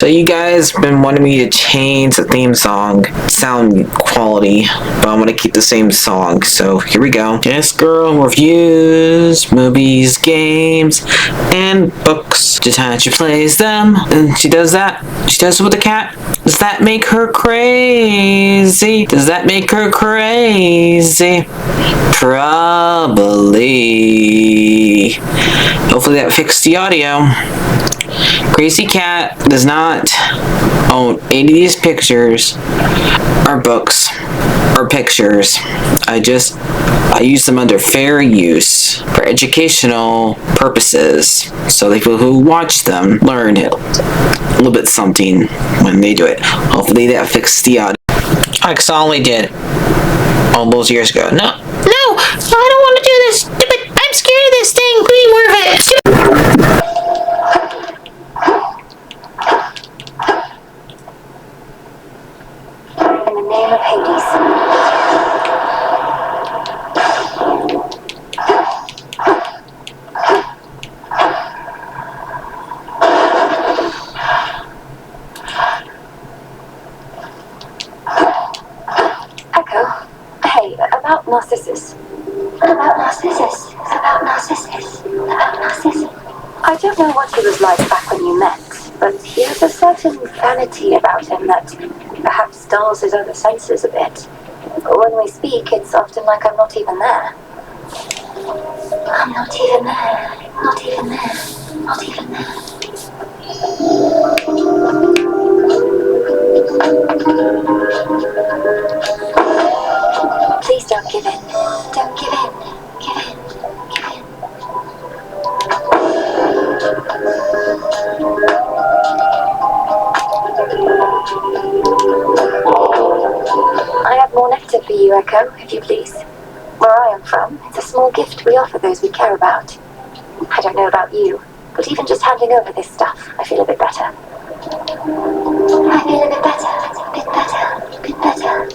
So you guys been wanting me to change the theme song sound quality, but I'm gonna keep the same song. So here we go. This girl reviews movies, games, and books. Just how she plays them, and she does that. She does it with the cat. Does that make her crazy? Does that make her crazy? Probably. Hopefully that fixed the audio. Crazy Cat does not own any of these pictures or books or pictures. I use them under fair use for educational purposes, so the people who watch them learn a little bit something when they do it. Hopefully that fixed the audio. Like I only did all those years ago. No, I don't want to do this. I'm scared of this thing. Please move it. In the name of Hades. Echo, hey, about Narcissus. About Narcissus. About Narcissus. About Narcissus. I don't know what he was like back when you met, but he has a certain vanity about him that perhaps dulls his other senses a bit. When we speak, it's often like I'm not even there. I'm not even there. Not even there. Not even there. Please don't give in. Don't give in. Give in. Give in. I have more nectar for you, Echo, if you please. Where I am from, it's a small gift we offer those we care about. I don't know about you, but even just handing over this stuff, I feel a bit better. I feel a bit better, a bit better, a bit better.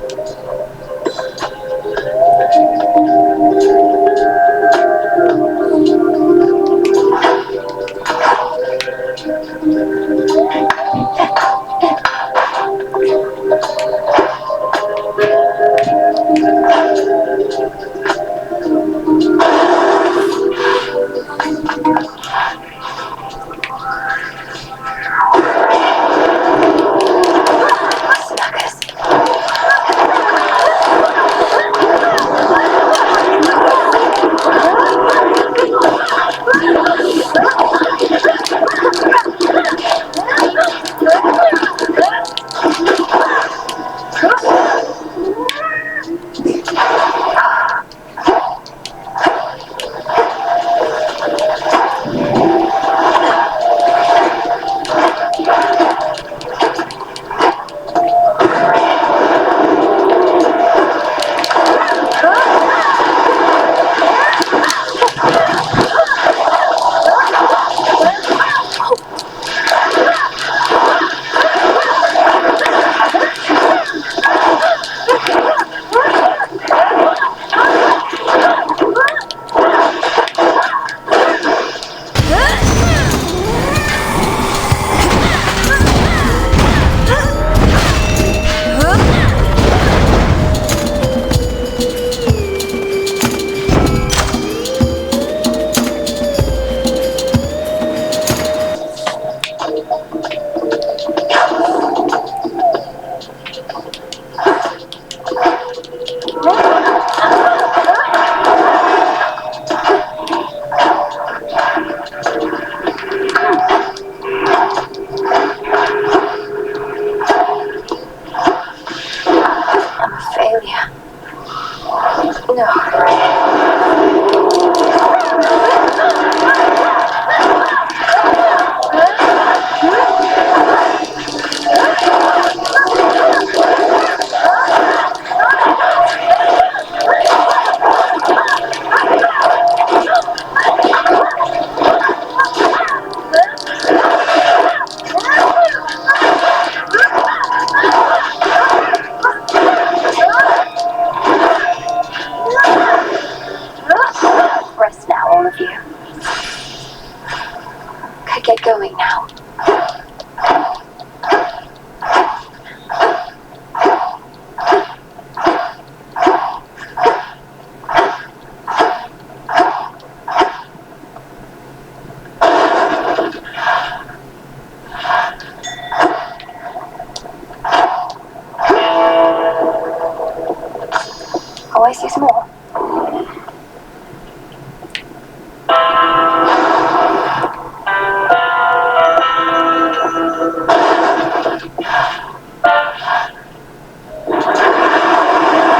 always use more.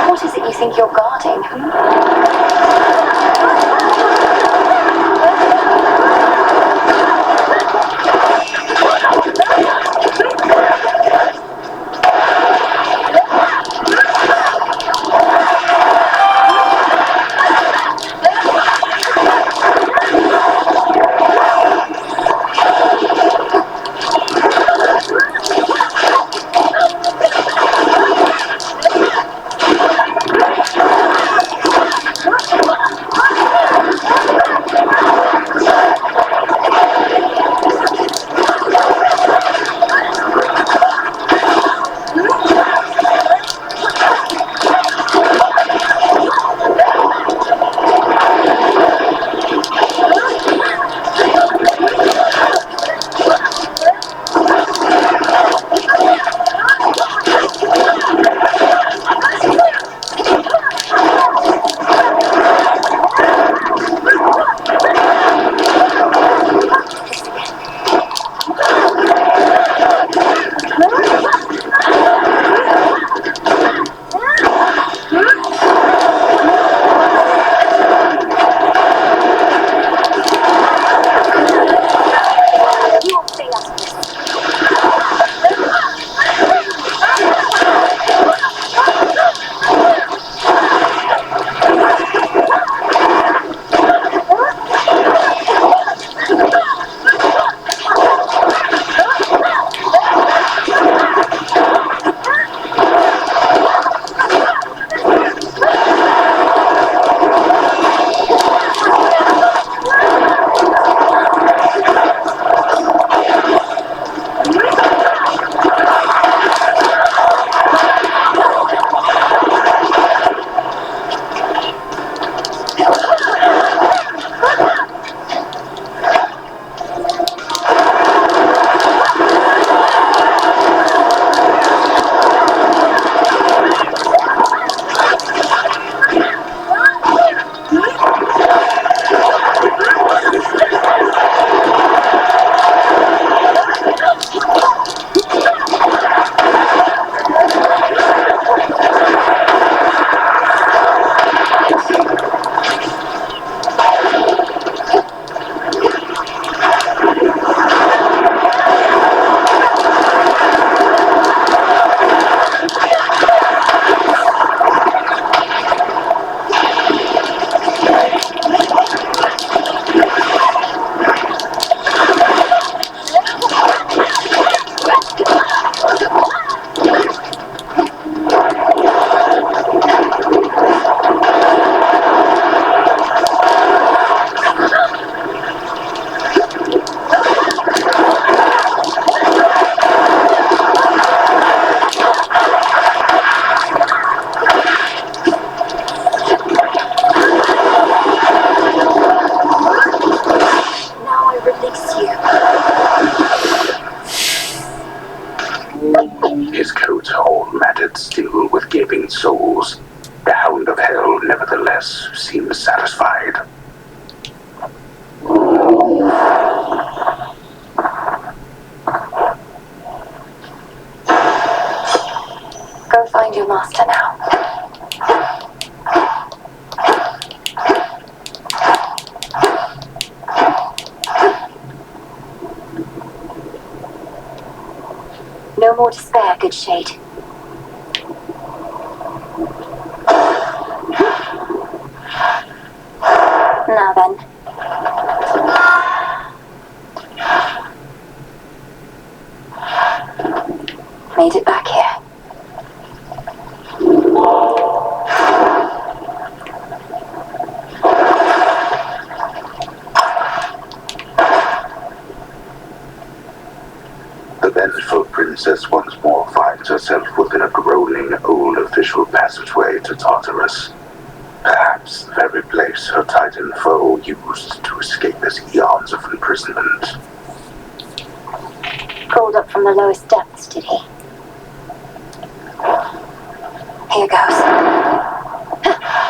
What is it you think you're guarding? His coat all matted still with gaping soles, the hound of hell nevertheless seemed satisfied. Go find your master now. No more despair, good shade. Now then. Made it back here. The vengeful princess once more finds herself within a groaning old official passageway to Tartarus. Perhaps the very place her titan foe used to escape his eons of imprisonment. Crawled up from the lowest depths, did he? Here goes.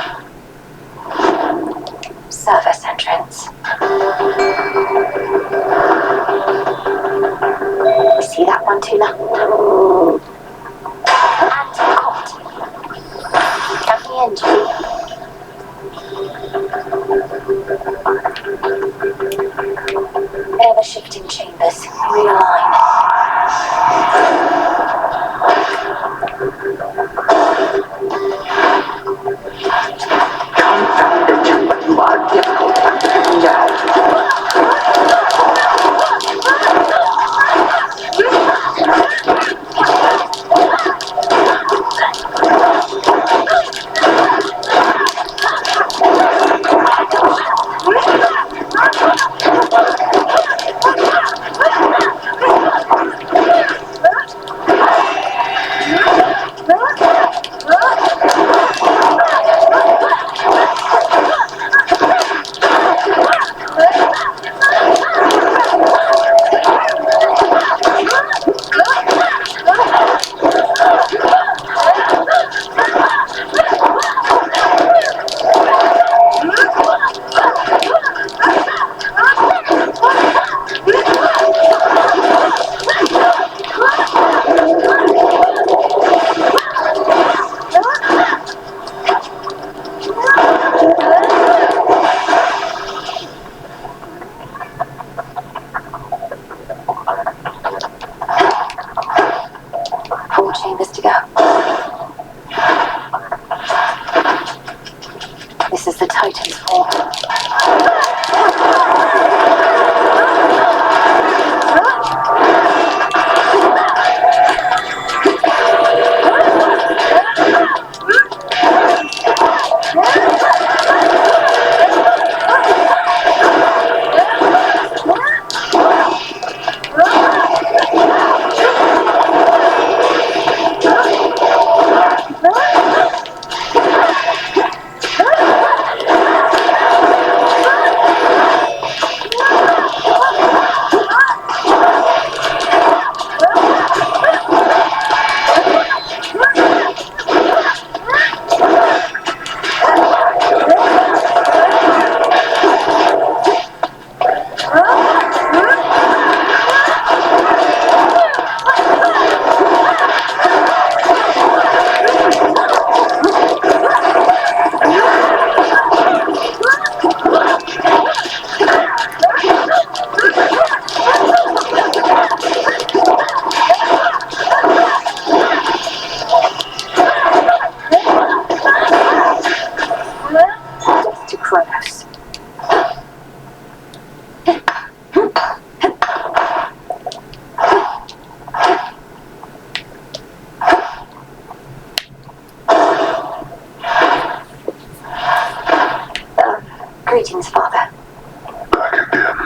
See that one, Tuna? And caught. Count me in, Julie. Ever-shifting chambers. Realign. Confounded, but you are difficult to figure out. Chambers to go. This is the Titan's form. Greetings, Father. Back again.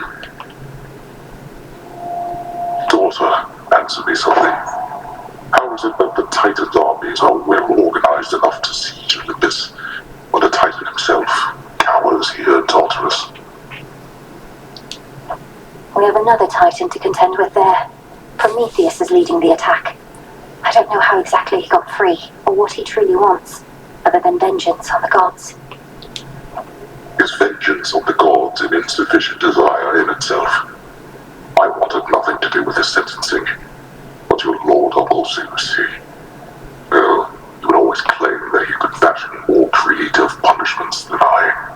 Daughter, answer me something. How is it that the Titan's armies are well organized enough to siege Olympus, when the Titan himself cowers here in Tartarus? We have another Titan to contend with there. Prometheus is leading the attack. I don't know how exactly he got free, or what he truly wants, other than vengeance on the gods. Is vengeance on the gods an insufficient desire in itself? I wanted nothing to do with his sentencing, but your Lord Uncle Zeus, well, he would always claim that he could fashion more creative punishments than I.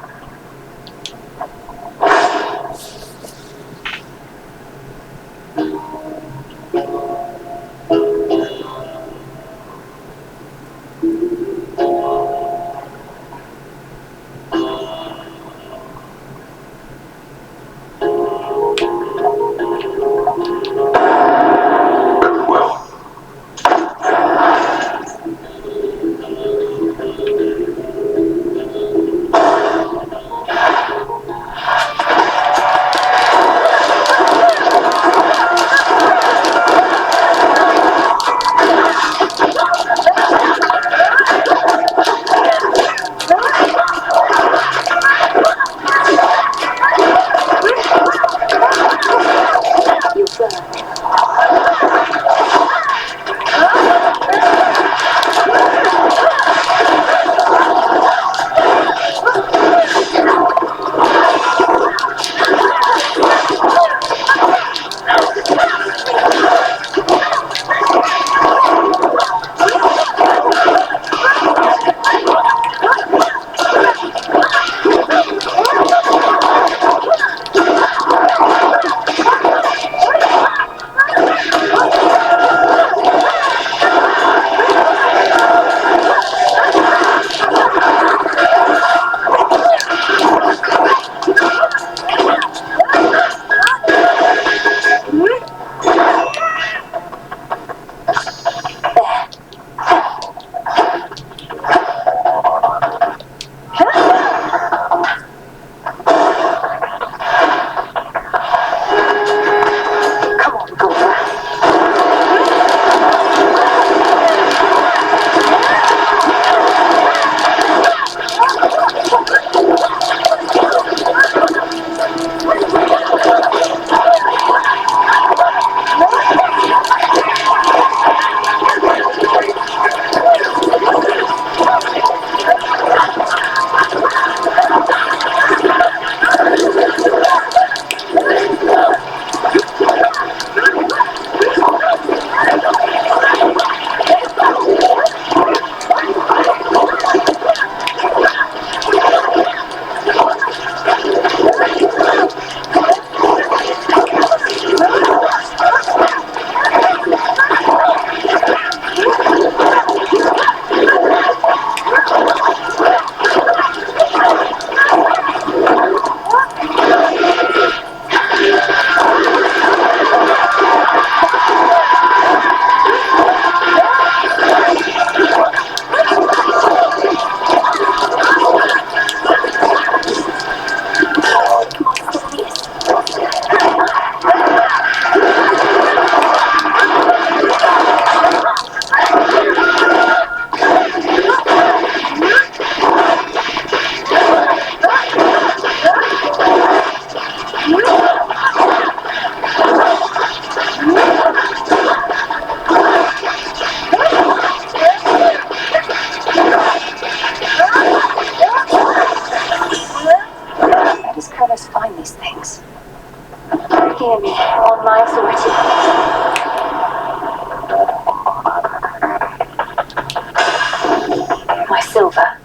silver.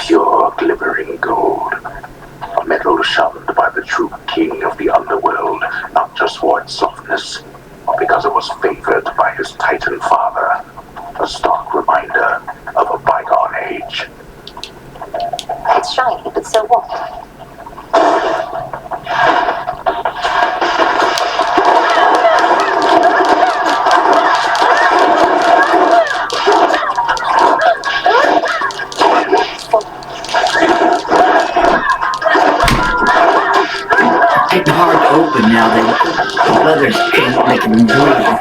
Pure glimmering gold. A metal shunned by the true king of the underworld, not just for its softness, but because it was favored by his Titan father. A stark reminder of a bygone age. It's shiny, but so what? Getting hard to open now that the leather's making them breathe.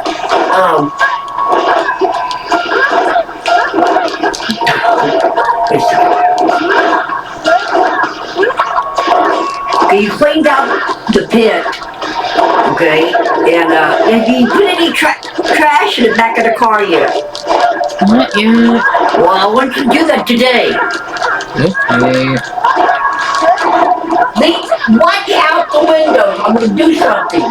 Okay, you cleaned out the pit, okay, and have you put any trash in the back of the car yet? Not yet. Well, I want you to do that today. Okay. Watch out the windows. I'm going to do something.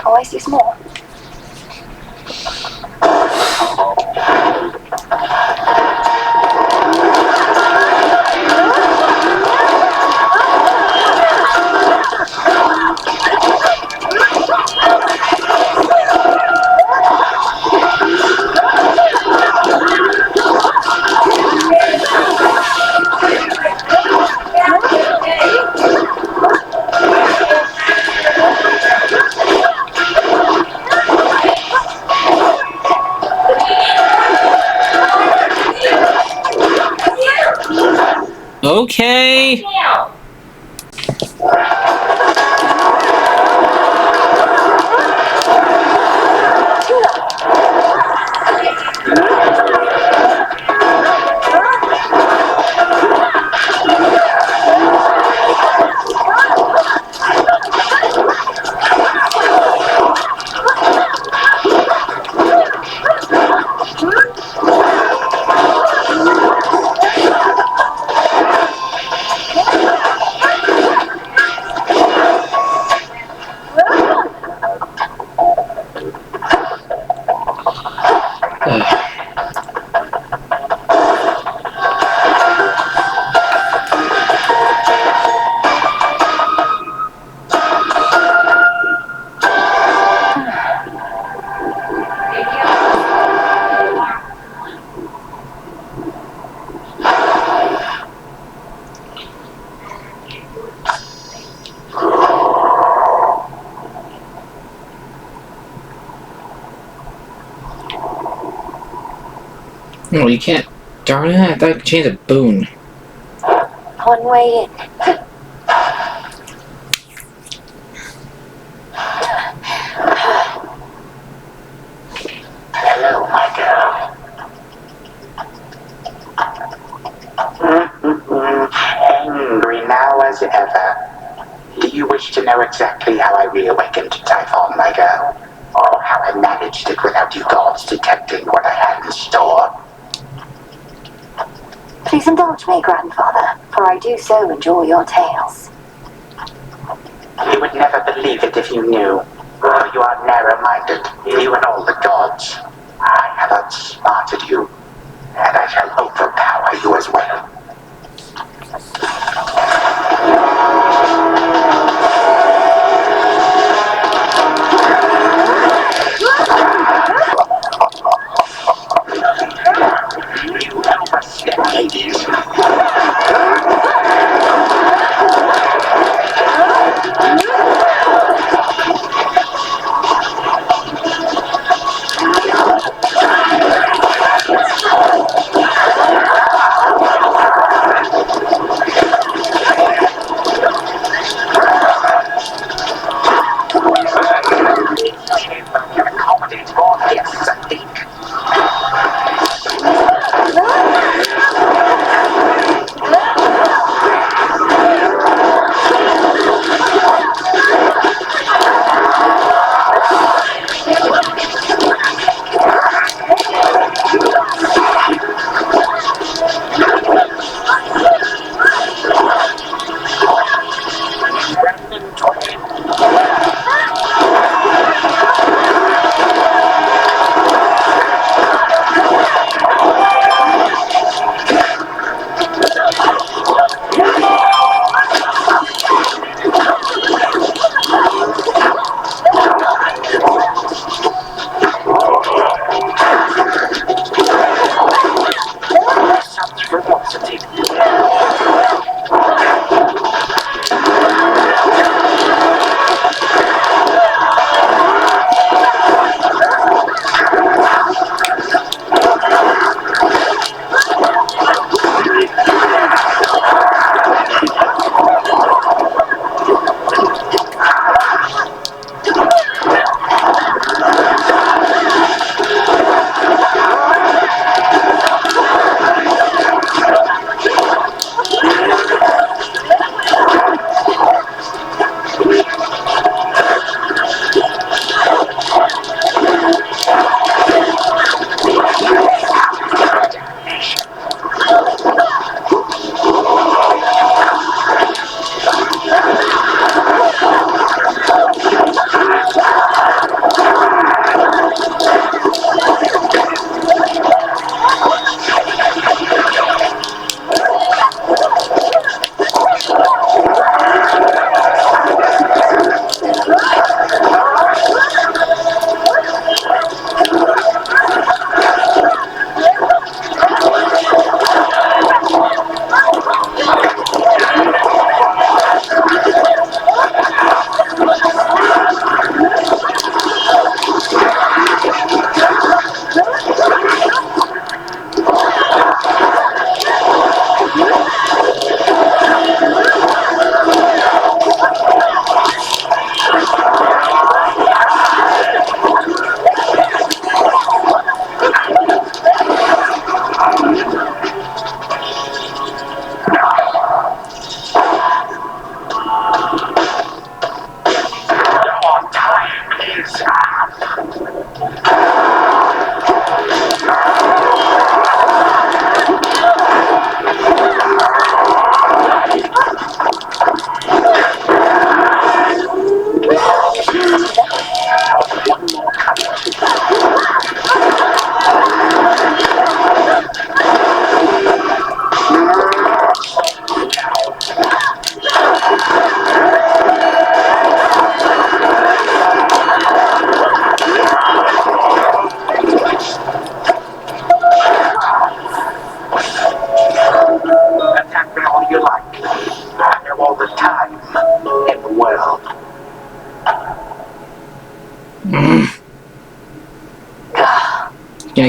Oh, I see small. Okay. No, you can't. Darn it, I thought I could change the boon. One way in. Hello, my girl. Angry now as ever. Do you wish to know exactly how I reawakened Typhon, my girl? Or how I managed it without you gods detecting what I had in store? Please indulge me, grandfather, for I do so enjoy your tales. You would never believe it if you knew. For you are narrow-minded, you and all the gods. I have outsmarted you, and I shall overpower you as well. You overstep, ladies. Can accommodate more guests, I think.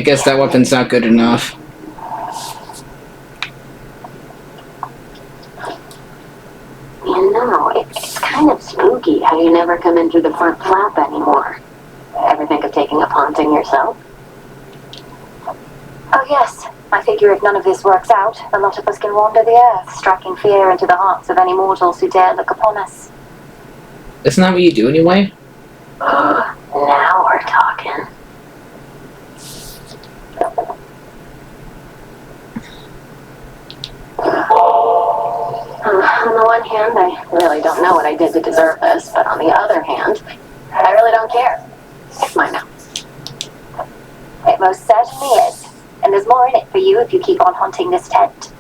I guess that weapon's not good enough. You know, it's kind of spooky how you never come in through the front flap anymore. Ever think of taking up haunting yourself? Oh yes, I figure if none of this works out, a lot of us can wander the earth, striking fear into the hearts of any mortals who dare look upon us. Isn't that what you do anyway? Now we're talking. On the one hand, I really don't know what I did to deserve this, but on the other hand, I really don't care. It's mine now. It most certainly is, and there's more in it for you if you keep on haunting this tent.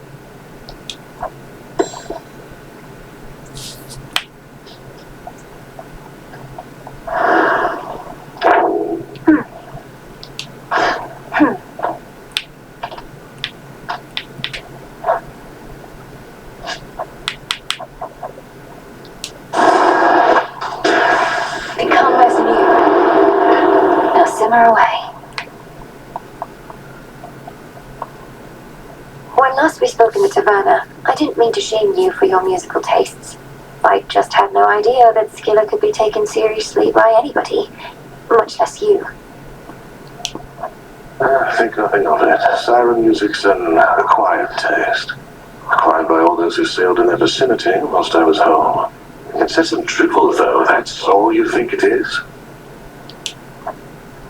Simmer away. When last we spoke in the taverna, I didn't mean to shame you for your musical tastes. I just had no idea that Skilla could be taken seriously by anybody, much less you. Think nothing of it. Siren music's an acquired taste. Acquired by all those who sailed in their vicinity whilst I was home. Incessant drivel, though, that's all you think it is?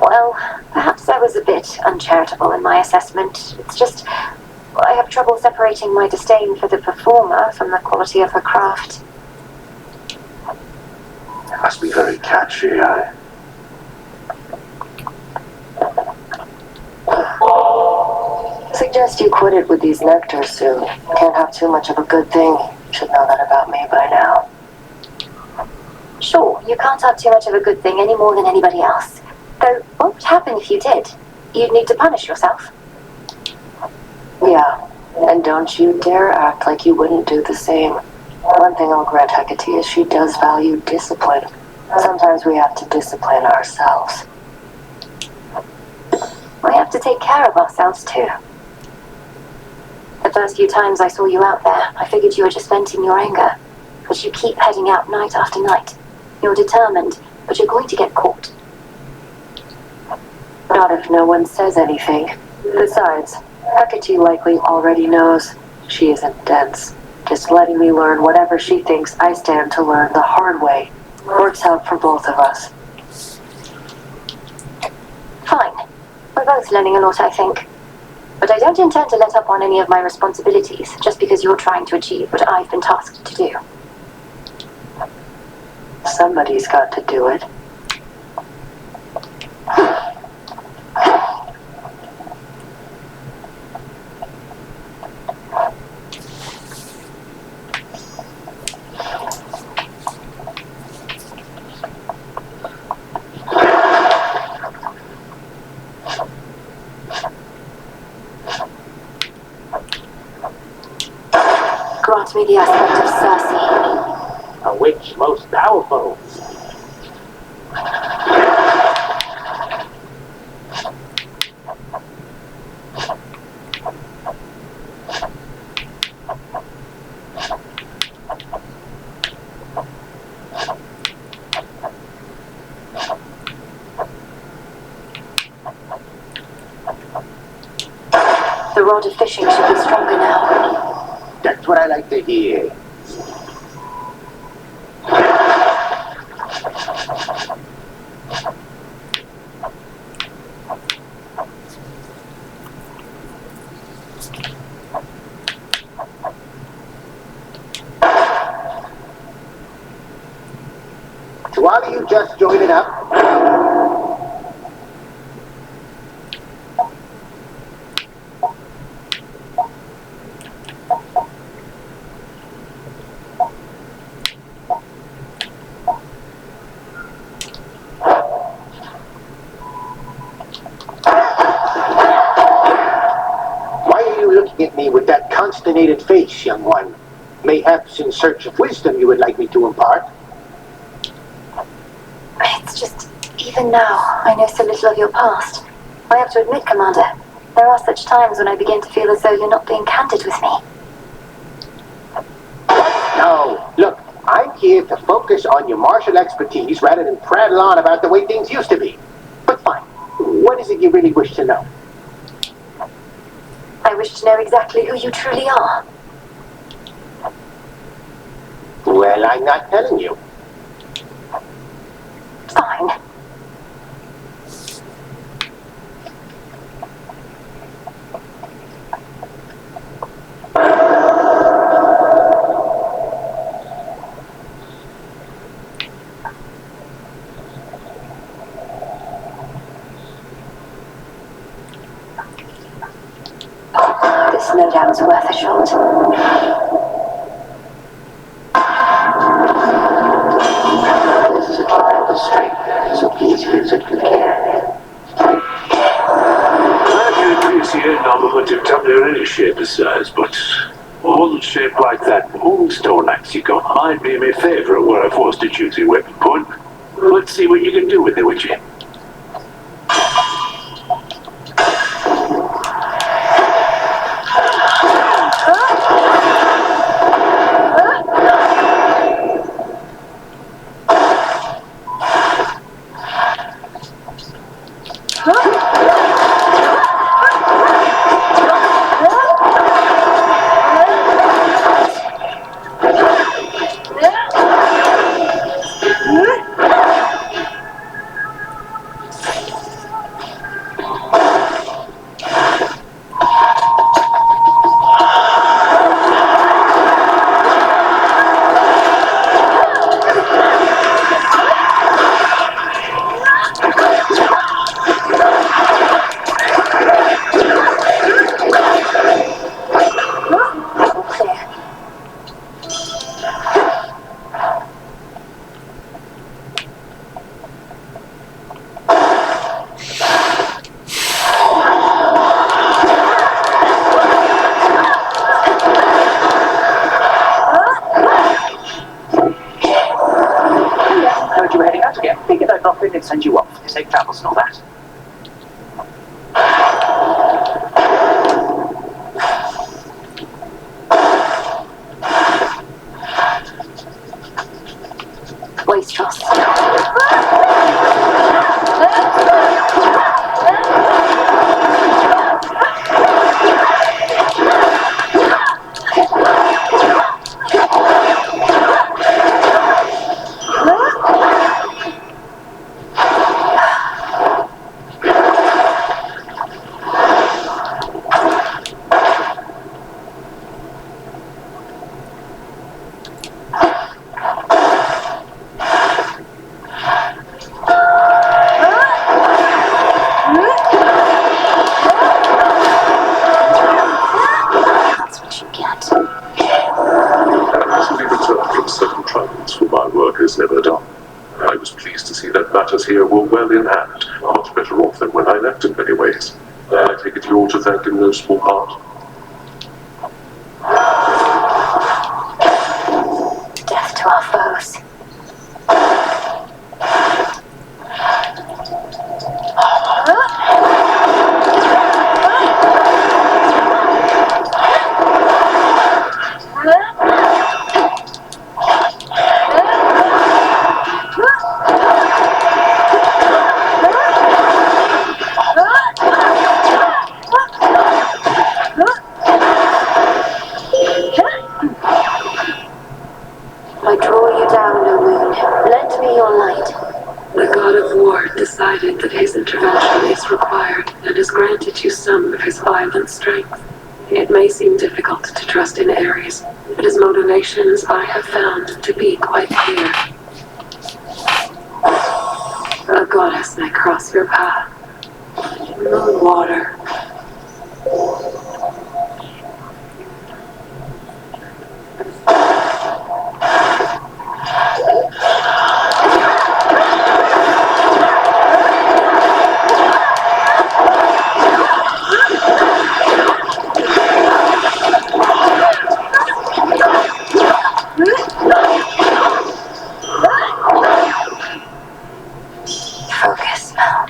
Well, perhaps I was a bit uncharitable in my assessment. It's just, I have trouble separating my disdain for the performer from the quality of her craft. It must be very catchy, Suggest you quit it with these nectars soon. Can't have too much of a good thing. Should know that about me by now. Sure, you can't have too much of a good thing any more than anybody else. Though, what would happen if you did? You'd need to punish yourself. Yeah, and don't you dare act like you wouldn't do the same. One thing I'll grant Hecate is she does value discipline. Sometimes we have to discipline ourselves. We have to take care of ourselves too. The first few times I saw you out there, I figured you were just venting your anger. But you keep heading out night after night. You're determined, but you're going to get caught. Not if no one says anything. Besides, Hecate likely already knows. She isn't dense. Just letting me learn whatever she thinks I stand to learn the hard way. Works out for both of us. Fine. We're both learning a lot, I think. But I don't intend to let up on any of my responsibilities just because you're trying to achieve what I've been tasked to do. Somebody's got to do it. Grant me the aspect of Circe. A witch most powerful. The rod of fishing should be stronger now. That's what I like to hear. To all of you just joining up, at me with that consternated face, young one. Mayhaps in search of wisdom you would like me to impart. It's just, even now, I know so little of your past. I have to admit, Commander, there are such times when I begin to feel as though you're not being candid with me. No, look, I'm here to focus on your martial expertise rather than prattle on about the way things used to be. But fine, what is it you really wish to know? I wish to know exactly who you truly are. Well, I'm not telling you. Fine. This no doubt is worth a shot. This is a trial of strength, so please use it with care. I can appreciate novelty tumbler in any shape or size, but all shaped like that moonstone axe you got might be my favourite were I forced to choose your weapon point. Let's see what you can do with it, would you? Heard you were heading out again. Figured I'd drop in and send you off. Safe travels and all that. Wastrels. Never done. I was pleased to see that matters here were well in hand, much better off than when I left in many ways. I take it you ought to thank in no small part. Death to our foes. I draw you down, O moon. Lend me your light. The god of war decided that his intervention is required and has granted you some of his violent strength. It may seem difficult to trust in Ares, but his motivations I have found to be quite clear. A goddess may cross your path. The water. Focus, Mel.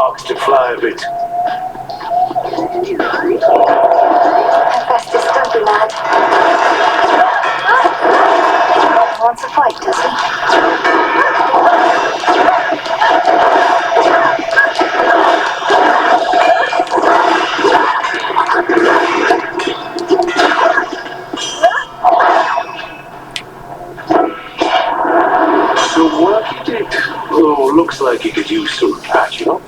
sparks to fly a bit. Festus, don't be mad. He wants a fight, does he? Some work you did. Oh, looks like you could use some patching up.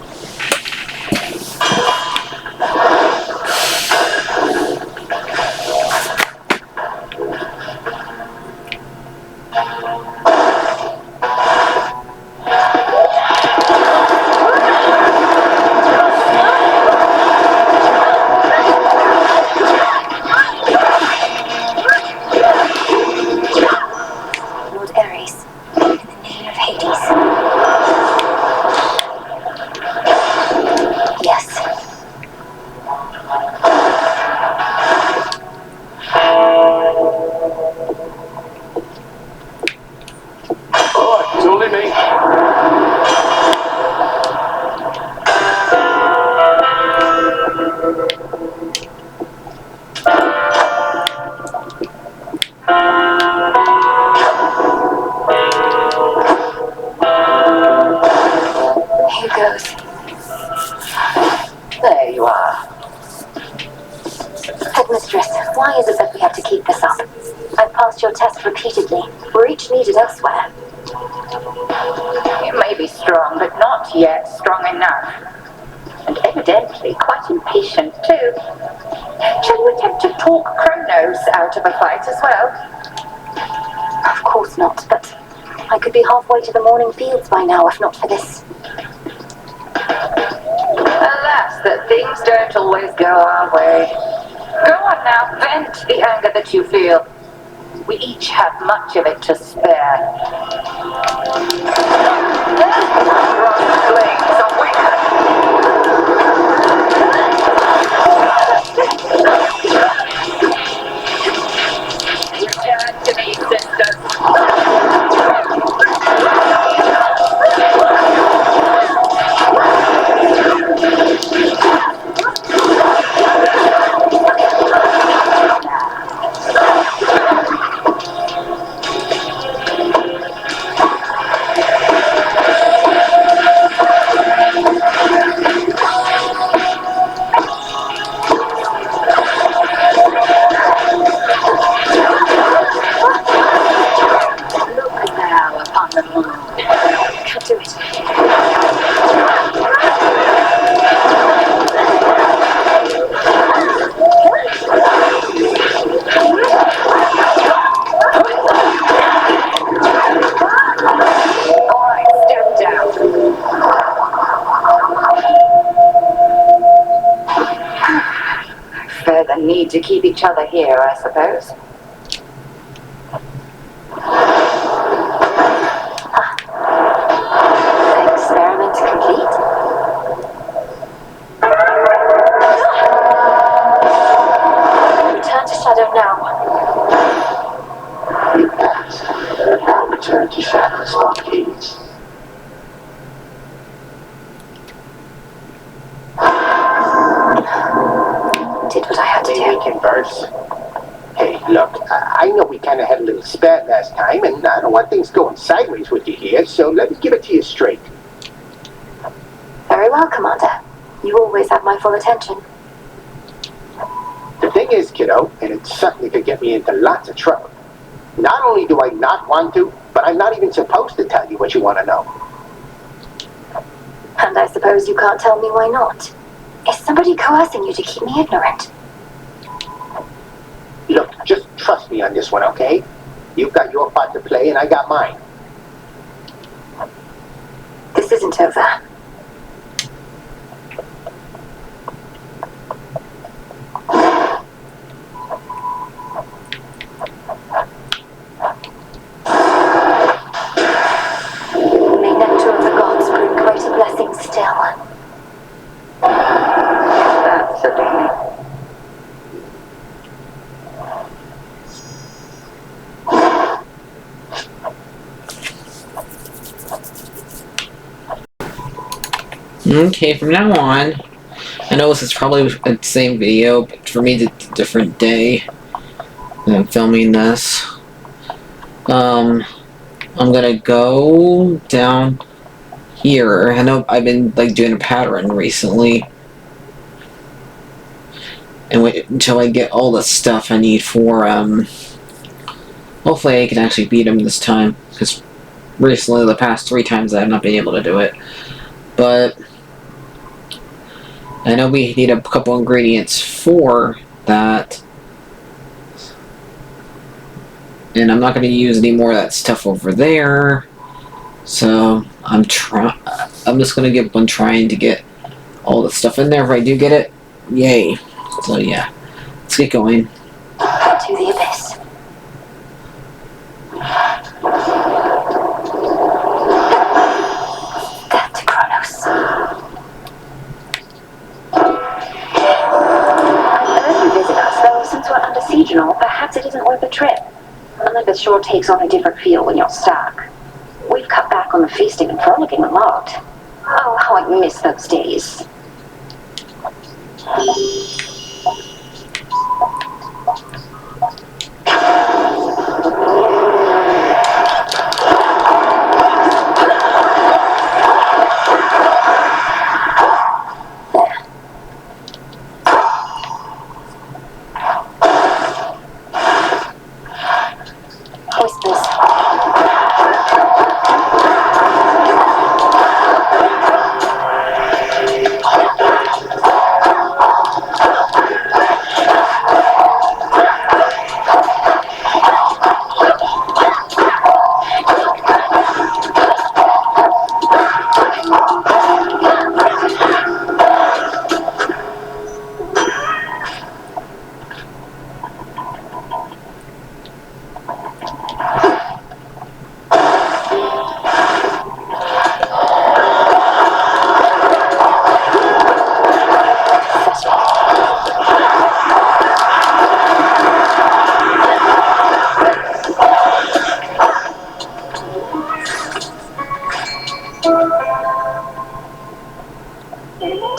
Lord Ares, in the name of Hades. Yes. Oh, it's only me. Here goes. There you are. Headmistress, why is it that we have to keep this up? I've passed your test repeatedly. We're each needed elsewhere. You may be strong, but not yet strong enough. And evidently quite impatient too. Shall you attempt to talk Kronos out of a fight as well? Of course not, but I could be halfway to the morning fields by now if not for this. Alas, that things don't always go our way. Go on now, vent the anger that you feel. We each have much of it to spare. Flames awaken. Return to me, sisters. Further need to keep each other here, I suppose. Experiment complete. Return to shadow now. You passed. Now return to shadows on Hades. Did what I had to Maybe do. we can verse. Hey, look, I know we kind of had a little spat last time, and I don't want things going sideways with you here, so let me give it to you straight. Very well, Commander. You always have my full attention. The thing is, kiddo, and it certainly could get me into lots of trouble. Not only do I not want to, but I'm not even supposed to tell you what you want to know. And I suppose you can't tell me why not. Is somebody coercing you to keep me ignorant? Look, just trust me on this one, okay? You've got your part to play, and I got mine. This isn't over. May nectar of the gods bring greater blessings still. Absolutely. Okay, from now on, I know this is probably the same video, but for me it's a different day that I'm filming this. I'm gonna go down here. I know I've been like doing a pattern recently. And wait until I get all the stuff I need for, hopefully I can actually beat him this time, because recently, the past 3 times, I have not been able to do it. But I know we need a couple ingredients for that. And I'm not going to use any more of that stuff over there. So, I'm just going to give one trying to get all the stuff in there. If I do get it, yay. So yeah, let's get going. To the abyss. Death to Kronos. Unless you visit us, though, since we're under siege and all, perhaps it isn't worth the trip. Olympus sure takes on a different feel when you're stuck. We've cut back on the feasting and frolicking a lot. Oh, how I miss those days.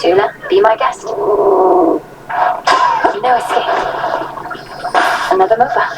Tula, be my guest. No escape. Another mover.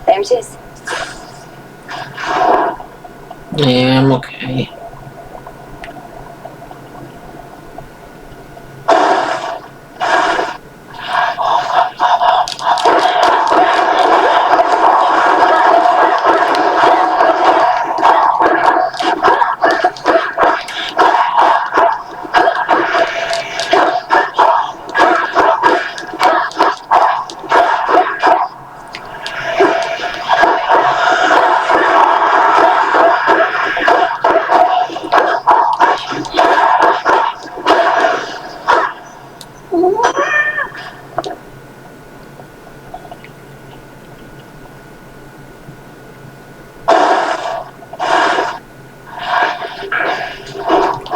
There it is. Yeah, I'm okay.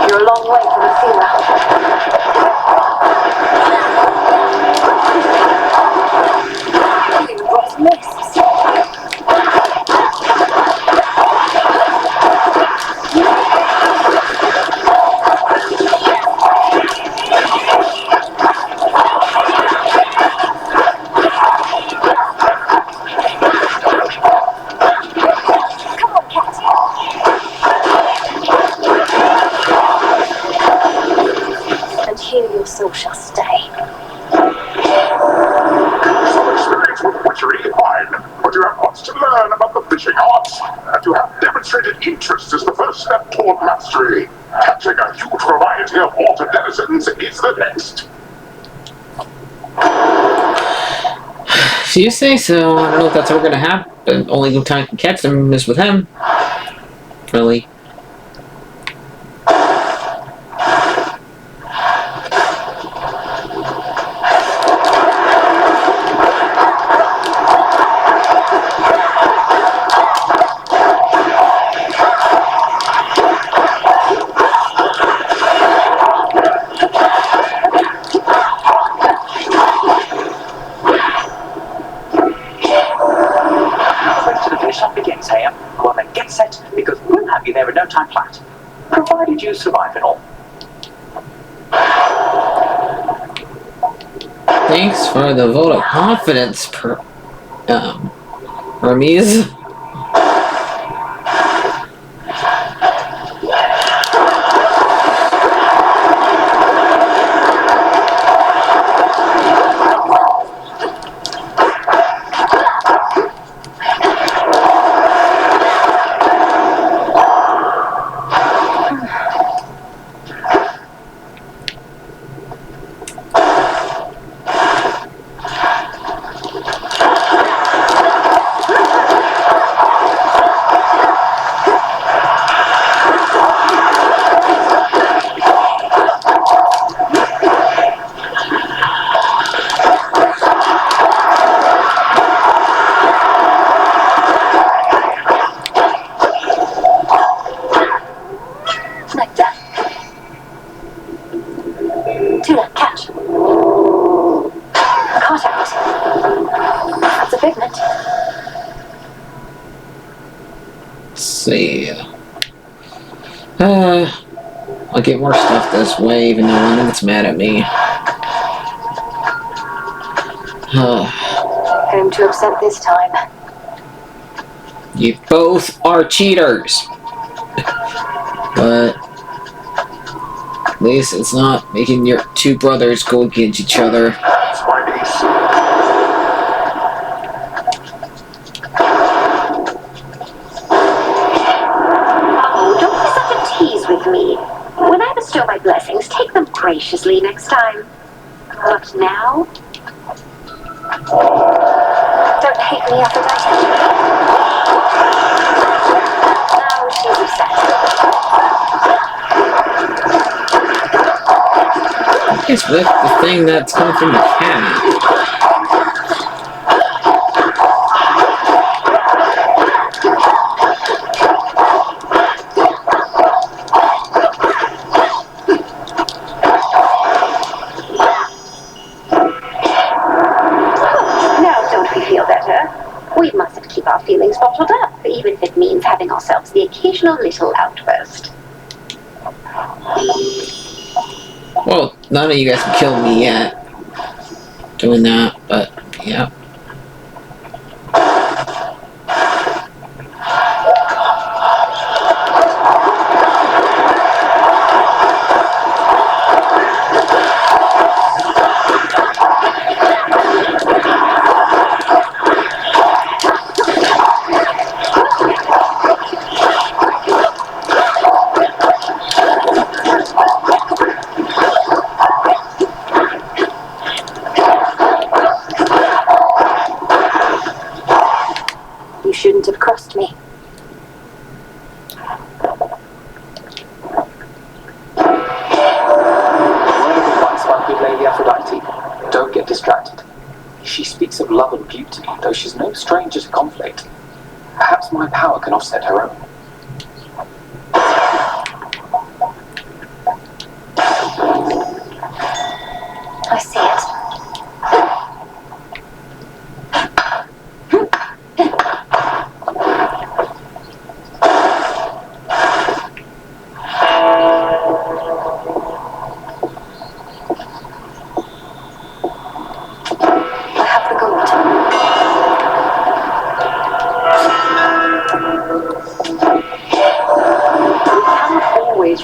You're a long way from Athena. What's mists? Come on, cat. And here your soul shall stay. Your experience with witchery is fine, but you have much to learn about the fishing arts, and to have demonstrated interest is the first step toward mastery. Catching a huge variety of water denizens is the next. If you say so, I don't know if that's ever going to happen. Only time I can catch them is with him. Really. there in no time flat. Provided you survive it all. Thanks for the vote of confidence, Hermes. See. I'll get more stuff this way, even though one of it's mad at me. Whom to upset this time? You both are cheaters. But at least it's not making your two brothers go against each other. That's my niece. With me. When I bestow my blessings, take them graciously next time. But now? Don't hate me, Aphrodite. Now she's upset. It's with the thing that's coming from the cat. Feelings bottled up, even if it means having ourselves the occasional little outburst. Well, none of you guys can kill me yet doing that, but yeah. Shouldn't have crossed me. Word of advice, my good lady Aphrodite. Don't get distracted. She speaks of love and beauty, though she's no stranger to conflict. Perhaps my power can offset her own. I see it.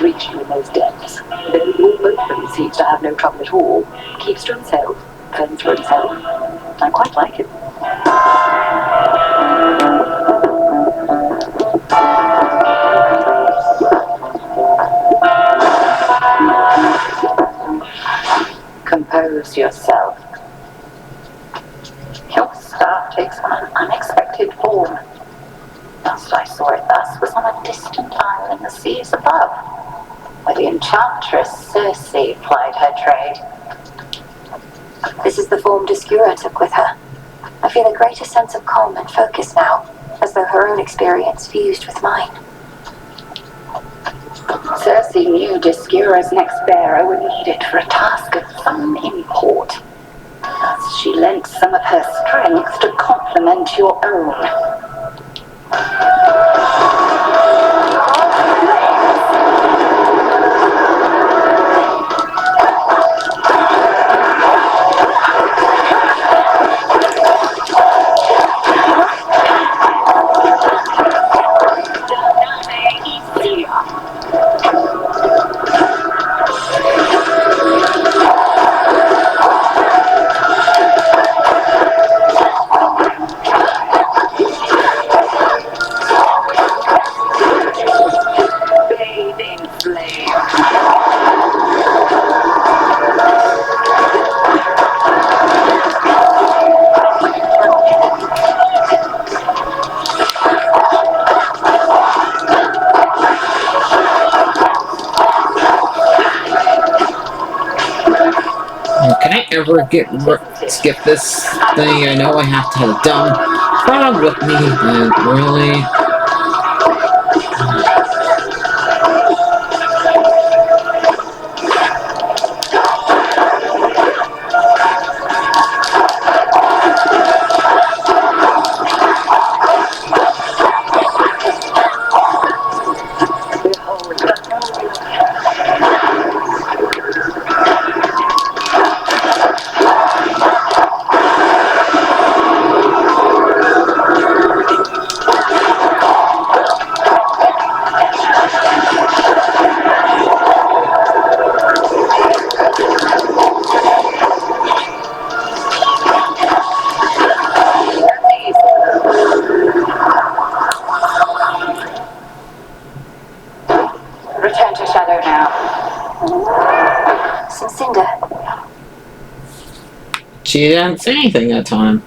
Reach you in those depths. Though your boatman seems to have no trouble at all. Keeps to himself, fends for himself. I quite like it. Compose yourself. Your star takes on an unexpected form. Last I saw it thus was on a distant isle in the seas above, where the enchantress Circe plied her trade. This is the form Discura took with her. I feel a greater sense of calm and focus now, as though her own experience fused with mine. Circe knew Discura's next bearer would need it for a task of some import. Thus she lent some of her strength to complement your own. Can I ever skip this thing? I know I have to have a dumb frog with me, but really? Return to shadow now. Some cinder. She didn't say anything that time.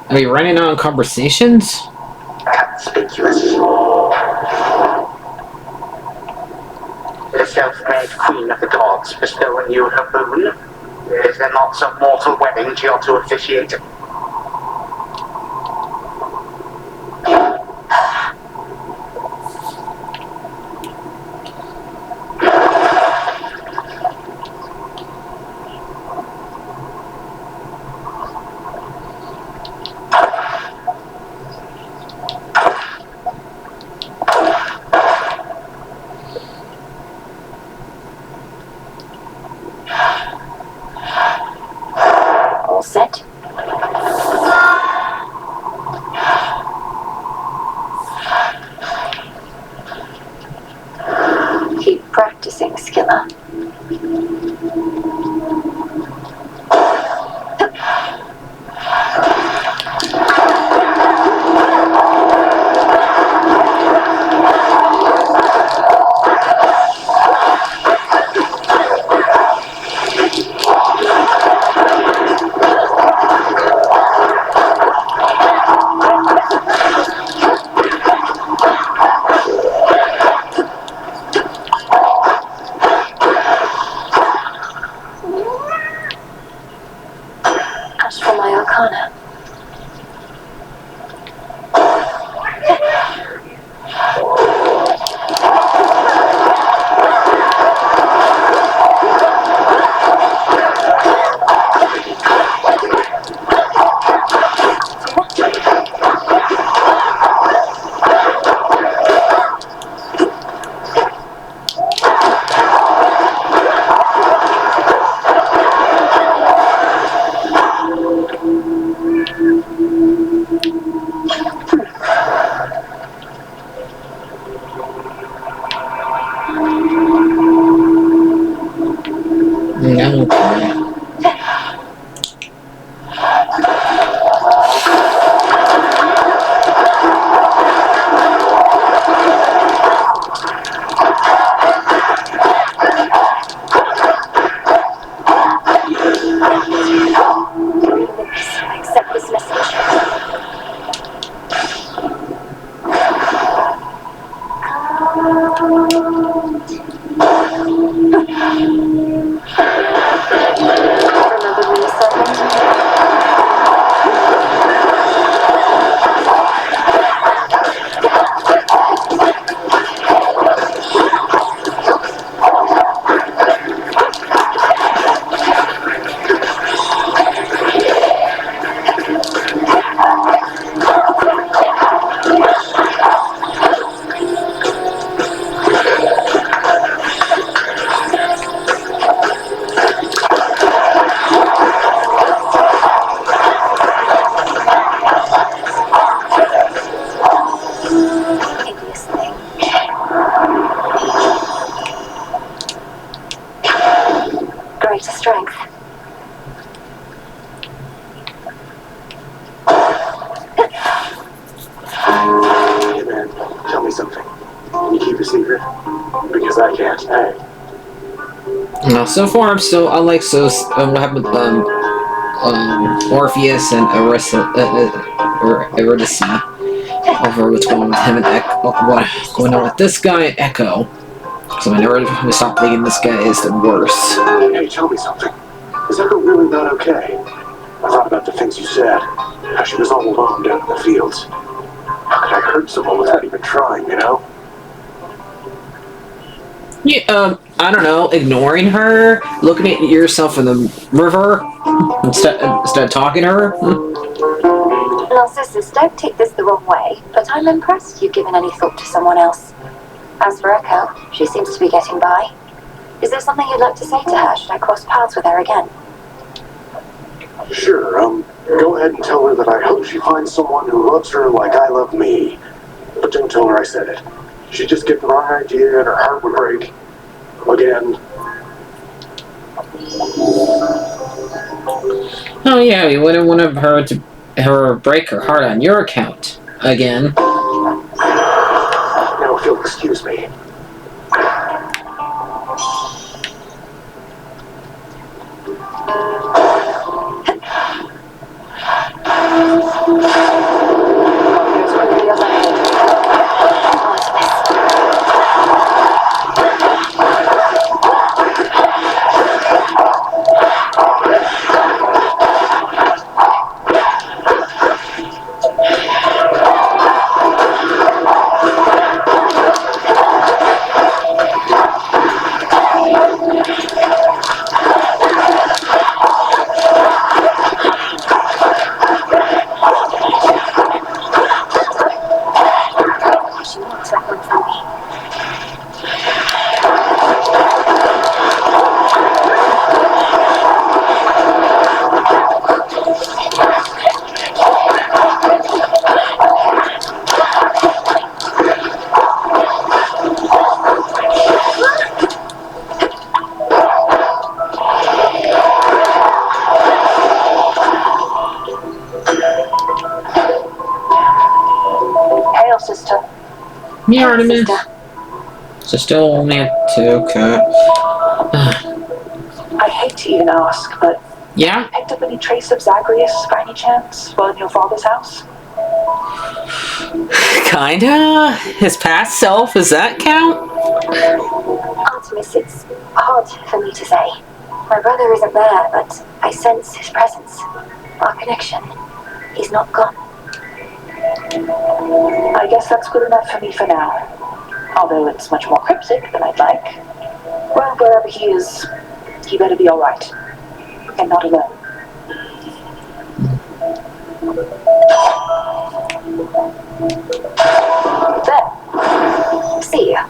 Are we running out of conversations? Conspicuous. The self-made queen of the gods bestowing you her boon. Is there not some mortal wedding she ought to officiate? All set. Keep practicing, Skilla. Ask for my arcana. No. Accept this message. Remember me, servant? Hideous thing. Greater strength. Hey man, tell me something. Can you keep a secret? Because I can't. Hey. No, so far I'm still unlike what happened with Orpheus and Eurydice. over what's going on with him and what's going on with this guy and Echo. So I never stopped thinking this guy is the worst. Hey, tell me something. Is Echo really not okay? I thought about the things you said. How she was all alone down in the fields. How could I hurt someone without even trying, you know? Yeah, I don't know, ignoring her, looking at yourself in the river instead of talking to her. Narcissus, don't take this the wrong way, but I'm impressed you've given any thought to someone else. As for Echo, she seems to be getting by. Is there something you'd like to say to her should I cross paths with her again? Sure, go ahead and tell her that I hope she finds someone who loves her like I love me. But don't tell her I said it. She'd just get the wrong idea and her heart would break. Again. Oh yeah, we wouldn't want her break her heart on your account again. Now if you'll excuse me. Yeah, Artemis. So still only at 2, okay. I hate to even ask, but yeah? Have you picked up any trace of Zagreus by any chance while in your father's house? Kinda. His past self, does that count? Artemis, it's hard for me to say. My brother isn't there, but I sense his presence. Our connection. He's not gone. I guess that's good enough for me for now. Although it's much more cryptic than I'd like. Well, wherever he is, he better be alright. And not alone. There. See ya.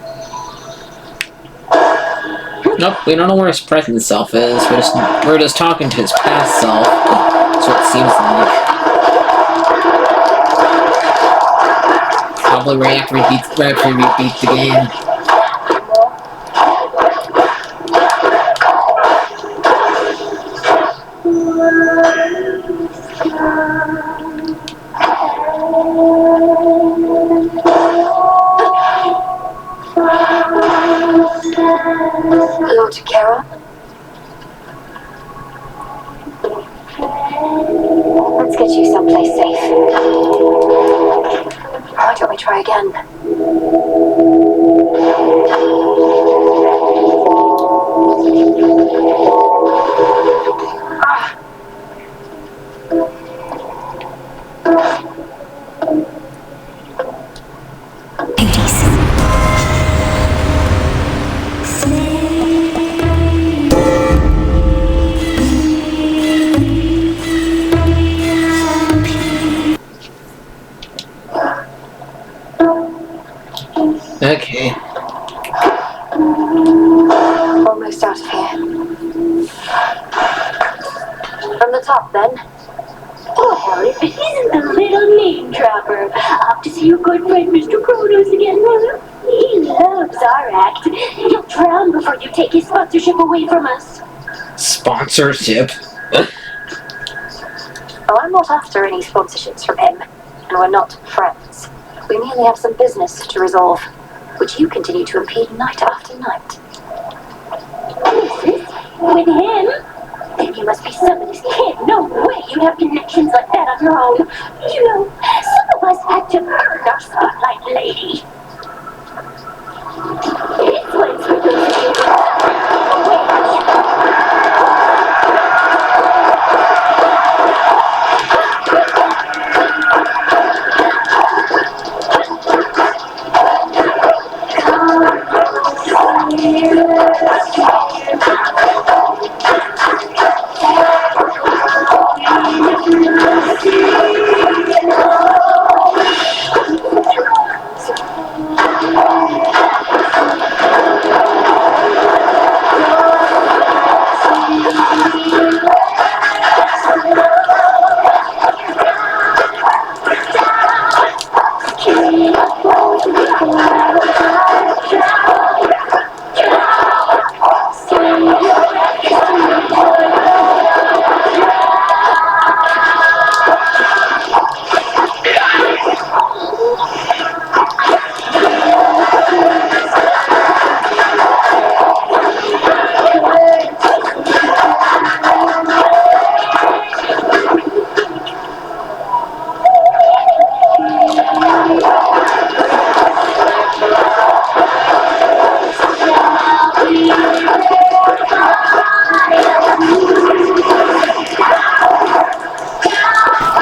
Nope, we don't know where his present self is. We're just talking to his past self. That's what it seems like. Probably right after we beat the game. Hello to Kara. Let's get you someplace safe. Why don't we try again? Okay. Almost out of here. From the top, then. Oh, Harry, he's a little name dropper. Off to see your good friend Mr. Kronos again. He loves our act. He'll drown before you take his sponsorship away from us. Sponsorship? Oh, I'm not after any sponsorships from him, and we're not friends. We merely have some business to resolve, which you continue to impede night after night. Business? With him? Then you must be somebody's kid. No way you'd have connections like that on your own. You know, of us had to earn our spotlight, lady. This one's for those of you who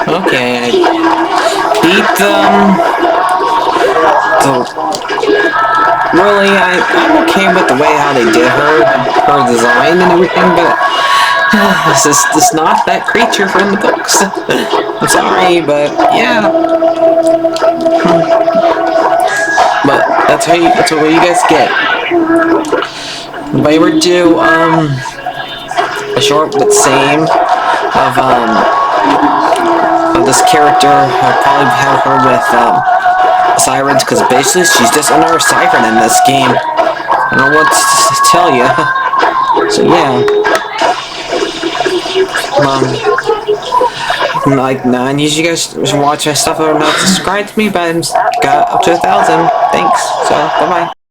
Okay, I beat them. So, really, I'm okay with the way how they did her design and everything, but this is not that creature from the books. I'm sorry, but yeah. But that's what you guys get. If I ever do a short but same of this character, I'll probably have her with sirens, because basically she's just another siren in this game. I don't know what to tell you. So yeah. Like, I need you guys to watch my stuff or not subscribe to me, but I'm got up to 1,000. Thanks. So bye bye.